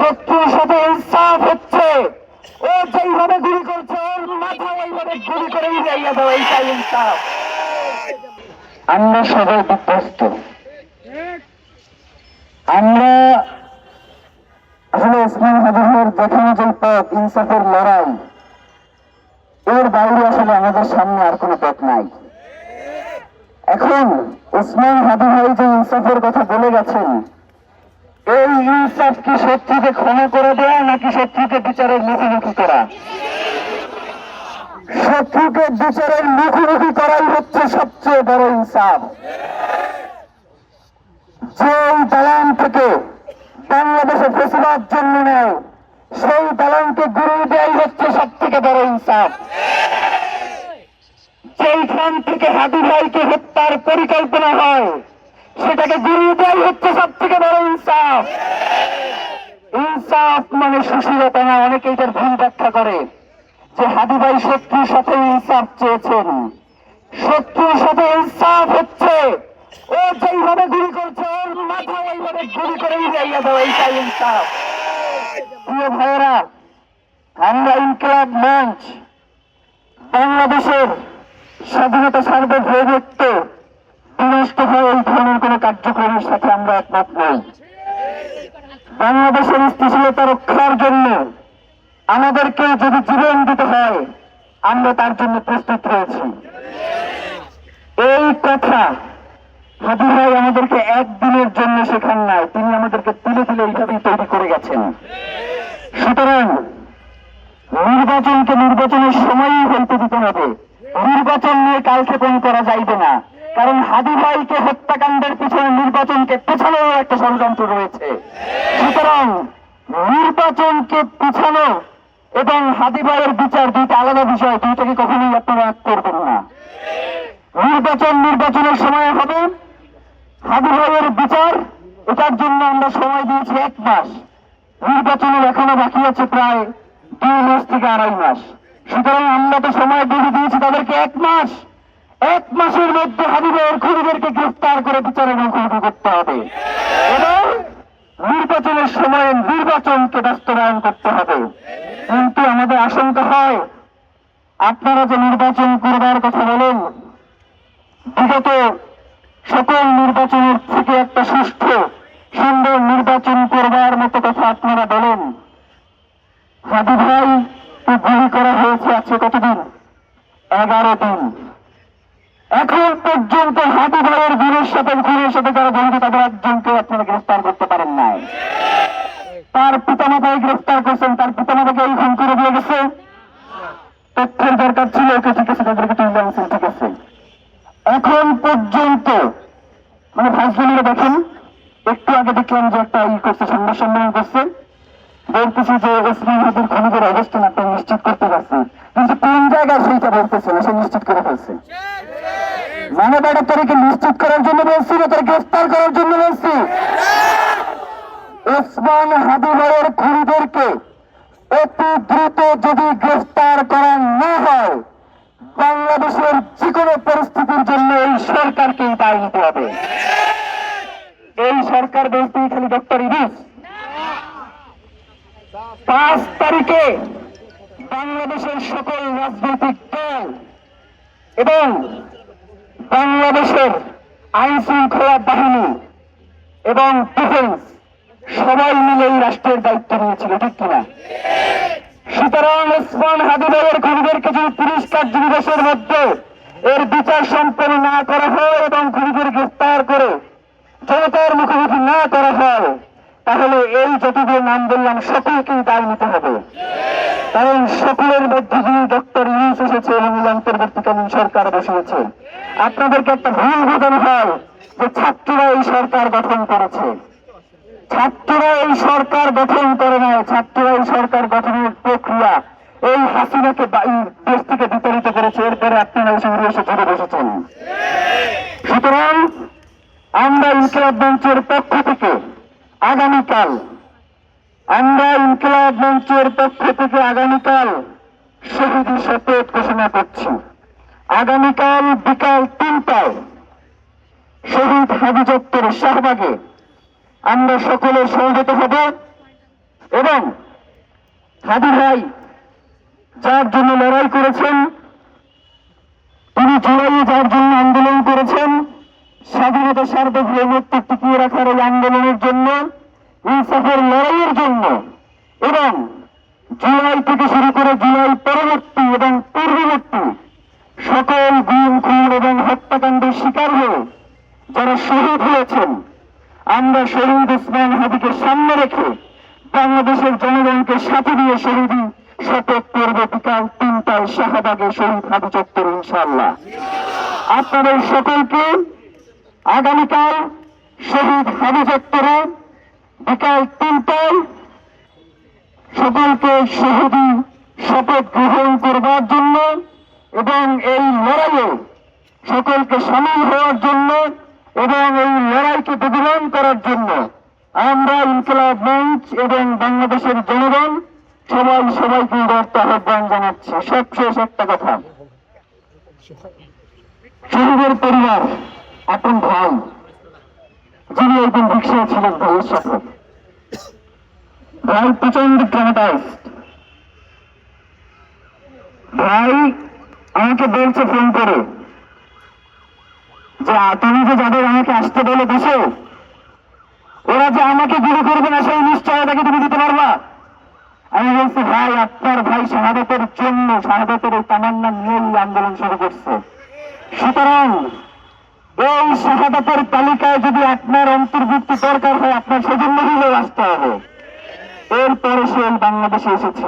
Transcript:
শত্রুর সাথে ইনসাফ হচ্ছে। ও যেইভাবে গুলি করছে ওর মাথা ওইভাবে গুলি করেই যাইয়া দেওয়া, এইটাই ইনসাফ। আমরা সবাই বিধ্বস্ত। আমরা আসলে ওসমান হাদির দেখানো যে পথ ইনসাফের লড়াই, এর বাইরে আসলে আমাদের সামনে আর কোনো পথ নাই। এখন ওসমান হাদি ভাই যে ইনসাফের কথা বলে গেছেন, এই ইনসাফ কি শত্রুকে ক্ষমা করে দেয়া নাকি শত্রুকে বিচারের মুখোমুখি করা? শত্রুকে বিচারের মুখোমুখি করাই হচ্ছে সবচেয়ে বড় ইনসাফ। যে দালান থেকে বাংলাদেশে ফেসিবাদ জন্ম নেয়, সেই দালানকে গুঁড়িয়ে দেওয়াই হচ্ছে সব থেকে বড় ইনসাফ। যেইখান থেকে হাদি ভাইকে হত্যার পরিকল্পনা হয়, সেটাকে গুঁড়িয়ে দেওয়াই হচ্ছে সব থেকে বড় ইনসাফ। ইনসাফ মানে সুশীলতা না। অনেকে এটার ভুল ব্যাখ্যা করে যে হাদি ভাই শত্রুর সাথে ইনসাফ চেয়েছেন। শত্রুর সাথে ইনসাফ হচ্ছে ও যেইভাবে গুলি করছে ওর মাথা ওইভাবে গুলি করেই যাইয়া দেওয়া, এইটাই ইনসাফ। প্রিয় ভাইয়েরা, আমরা ইনকিলাব মঞ্চ বাংলাদেশের স্বাধীনতা সার্বভৌমত্ব বিনষ্ট হয় এই ধরনের কোন কার্যক্রমের সাথে আমরা একমত নই। বাংলাদেশের স্থিতিশীলতা রক্ষার জন্য আমাদেরকে যদি জীবন দিতে হয়, আমরা তার জন্য প্রস্তুত রয়েছি। এই কথা হাদি ভাই আমাদেরকে একদিনের জন্য শেখান নাই, তিনি আমাদেরকে তুলে তুলে এইভাবেই তৈরি করে গেছেন। সুতরাং নির্বাচনকে নির্বাচনের সময়ই হইতে দিতে হবে। নির্বাচন নিয়ে কালক্ষেপণ করা যাইবে না, কারণ হাদি ভাইকে হত্যাকাণ্ডের পিছনে নির্বাচনকে পেছানোর একটা ষড়যন্ত্র রয়েছে। সুতরাং নির্বাচনকে পিছানো এবং হাদি ভাইয়ের বিচার দুইটা আলাদা বিষয়, দুইটাকে কখনোই আপনারা এক করবেন না। নির্বাচনের সময় হবে, হাদি ভাইয়ের বিচার, এটার জন্য আমরা সময় দিয়েছি 1 মাস। নির্বাচনের এখনো বাকি আছে প্রায় 2 মাস থেকে 2.5 মাস। সুতরাং আমরা তো সময় বেঁধে দিয়েছি তাদেরকে 1 মাস। 1 মাসের মধ্যে হাদি ভাইয়ের খুনিদেরকে গ্রেফতার করে বিচারের মুখোমুখি করতে হবে এবং নির্বাচনের সময়ে নির্বাচনকে বাস্তবায়ন করতে হবে। কিন্তু আমাদের আশঙ্কা হয়, আপনারা যে নির্বাচন করবার কথা বলেন, বিগত সকল নির্বাচনের থেকে একটা সুষ্ঠু সুন্দর নির্বাচন করবার মতো কথা আপনারা বলেন। হাদি ভাই গুলি করা হয়েছে আছে কতদিন? 11 দিন। এখন পর্যন্ত হাদি ভাইয়ের খুনের সাথে যারা জড়িত তাদের একজনকে আপনারা গ্রেফতার করতে পারেন নাই। তার পিতামাতাই গ্রেফতার করছেন, তার পিতামাতাকে এই খুন করে দিয়ে গেছে। তথ্যের দরকার ছিল, ওকে ঠিক আছে, তাদেরকে তুলে আনছেন, ঠিক আছে। এখন পর্যন্ত মানে ফাঁসগুলিরা দেখেন, একটু আগে দেখলাম যে একটা করছে, সংবাদ সম্মেলন করছে, বলতেছে যে ওসমান হাদির খুনিদের অবস্থান আপনারা নিশ্চিত করতে পারছে, কিন্তু কোন জায়গায় সেইটা বলতেছে না, সে নিশ্চিত করে ফেলছে। মানে বেড়া তাদেরকে নিশ্চিত করার জন্য বলছি না, তারা গ্রেফতার করার জন্য বলছি। ওসমান হাদি ভাইয়ের খুনিদেরকে অতি দ্রুত যদি গ্রেফতার করা না হয়, বাংলাদেশের যে কোনো পরিস্থিতির জন্য এই সরকারকে দায়ী নিতে হবে। এই সরকার বলতেই খালি ডক্টর ইউনূস। 5 তারিখে বাংলাদেশের সকল রাজনৈতিক দল এবং বাংলাদেশের আইন শৃঙ্খলা বাহিনী এবং ডিফেন্স সবাই মিলে এই রাষ্ট্রের দায়িত্ব নিয়েছিল, ঠিক কিনা? সুতরাং ওসমান হাদি ভাইয়ের খুনিদেরকে যদি 30 কার্যদিবসের মধ্যে এর বিচার সম্পন্ন না করা হয় এবং খুনিদের গ্রেফতার করে জনতার মুখোমুখি না করা হয়, তাহলে এই যতগুলো নাম বললাম সকলকেই দায় নিতে হবে। কারণ সকলের মধ্যে যিনি ডক্টর ইউনূস এসেছে এবং অন্তর্বর্তীকালীন সরকার বসিয়েছে। আপনাদেরকে একটা ভুল বোঝানো হয় যে ছাত্ররা এই সরকার গঠন করেছে। ছাত্ররা এই সরকার গঠন করে নাই। ছাত্ররা এই সরকার গঠনের প্রক্রিয়া এই হাসিনাকে দেশ থেকে বিতাড়িত করেছে, এরপরে আপনারা এসে ধরে বসেছেন। সুতরাং আমরা ইনকিলাব মঞ্চের পক্ষ থেকে আগামীকাল শহীদ শপথ ঘোষণা করছি। আগামীকাল বিকাল 3টায় শহীদ হাদি চত্বর শাহবাগে আমরা সকলে সমবেত হব। এবং হাদি ভাই যার জন্য লড়াই করেছেন, তিনি জুলাইয়ে যার জন্য আন্দোলন করেছেন, স্বাধীনতা সার্বভৌমত্ব টিকিয়ে রাখার এই আন্দোলনের জন্য, ইনসাফের লড়াইয়ের জন্য, এবং জুলাই থেকে শুরু করে জুলাই পরবর্তী এবং পূর্ববর্তী সকল গুম খুন এবং হত্যাকাণ্ডের শিকার হয়ে যারা শহীদ হয়েছেন, আমরা শহীদ ওসমান হাদিকে সামনে রেখে বাংলাদেশের জনগণকে সাথে দিয়ে শহীদী শপথ করবে বিকাল 3টায় শাহবাগে শহীদ হাদি চত্বরে ইনশাআল্লাহ। আপনাদের সকলকে আগামীকাল শহীদ হাদি চত্বরে বিকাল 3টায় সকলকে শহীদী শপথ গ্রহণ করবার জন্য এবং এই লড়াইয়ে সকলকে সামিল হওয়ার জন্য এবং এই লড়াইকে প্রতিফলন করার জন্য আমরা ইনকিলাব মঞ্চ এবং বাংলাদেশের জনগণ সবাইকে উদারত আহ্বান জানাচ্ছি। সবশেষ একটা কথা, শহীদের পরিবার আপন ভাই যিনি একদিন রিক্সায় ছিলেন ভাইয়ের সাথে, ভাই প্রচন্ড ট্রমাটাইজড। ভাই আমাকে বলছে ফোন করে যে তুমি যে যাদের আমাকে আসতে বলে বসে, ওরা যে আমাকে গুলি করবে না সেই নিশ্চয়তাকে তুমি দিতে পারবা? আমি বলছি ভাই আপনার ভাই শাহাদাতের জন্য, শাহাদাতের এই তামান্না নিয়েই আন্দোলন শুরু করছে, সুতরাং এই শাহাদাতের তালিকায় যদি আপনার অন্তর্ভুক্তি দরকার হয় আপনার সেজন্য হলেও আসতে হবে। এরপরে সে বাংলাদেশে এসেছে।